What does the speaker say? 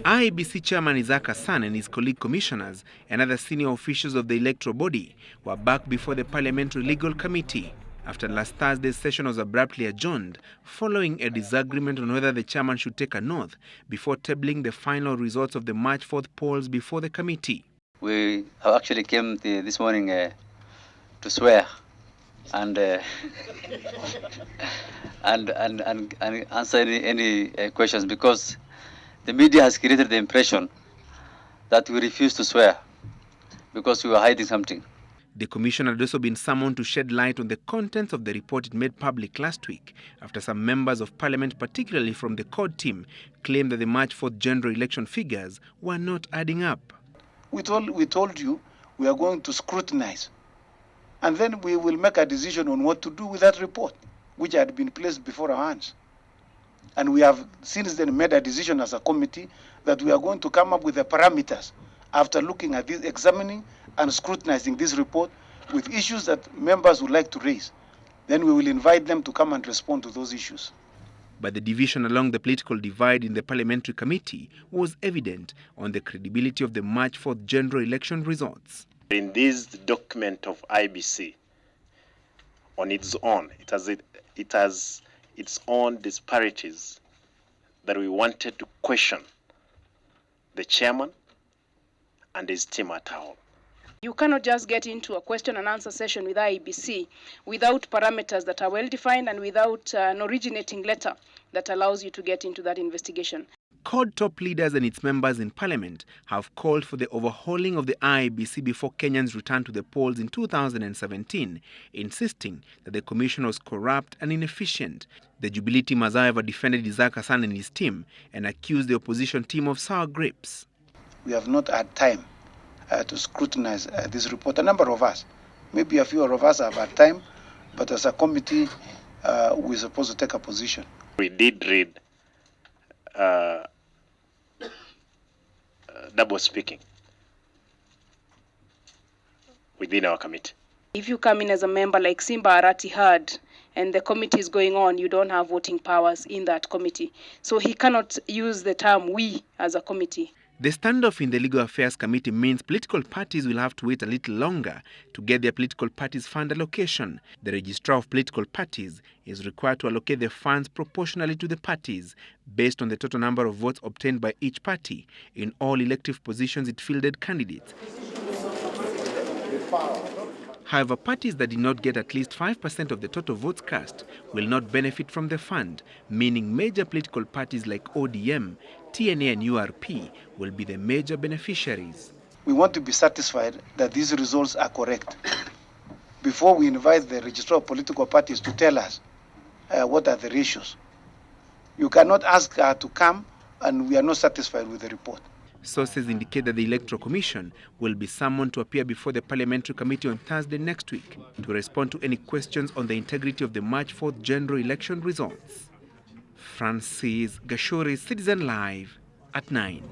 IEBC Chairman Isaac Hassan and his colleague commissioners and other senior officials of the electoral body were back before the Parliamentary Legal Committee after last Thursday's session was abruptly adjourned following a disagreement on whether the chairman should take an oath before tabling the final results of the March 4th polls before the committee. We actually came this morning to swear and answer any questions, because the media has created the impression that we refuse to swear because we were hiding something. The commission had also been summoned to shed light on the contents of the report it made public last week after some members of parliament, particularly from the CORD team, claimed that the March 4th general election figures were not adding up. We told you we are going to scrutinize, and then we will make a decision on what to do with that report, which had been placed before our hands. And we have since then made a decision as a committee that we are going to come up with the parameters after looking at this, examining and scrutinizing this report with issues that members would like to raise. Then we will invite them to come and respond to those issues. But the division along the political divide in the parliamentary committee was evident on the credibility of the March 4th general election results. In this document of IEBC, on its own, it has its own disparities that we wanted to question the chairman and his team at all. You cannot just get into a question and answer session with IEBC without parameters that are well defined and without an originating letter that allows you to get into that investigation. CORD top leaders and its members in parliament have called for the overhauling of the IEBC before Kenyans return to the polls in 2017, insisting that the commission was corrupt and inefficient. The Jubilee team has, however, defended Isaac Hassan and his team and accused the opposition team of sour grapes. We have not had time to scrutinize this report. A number of us, maybe a few of us have had time, but as a committee, we're supposed to take a position. We did read double speaking within our committee. If you come in as a member like Simba Arati had, and the committee is going on, you don't have voting powers in that committee. So he cannot use the term we as a committee. The standoff in the Legal Affairs Committee means political parties will have to wait a little longer to get their political parties' fund allocation. The registrar of political parties is required to allocate the funds proportionally to the parties based on the total number of votes obtained by each party in all elective positions it fielded candidates. However, parties that did not get at least 5% of the total votes cast will not benefit from the fund, meaning major political parties like ODM, TNA and URP will be the major beneficiaries. We want to be satisfied that these results are correct before we invite the registrar of political parties to tell us what are the ratios. You cannot ask her to come and we are not satisfied with the report. Sources indicate that the Electoral Commission will be summoned to appear before the Parliamentary Committee on Thursday next week to respond to any questions on the integrity of the March 4th general election results. Francis Gachuri, Citizen Live at 9.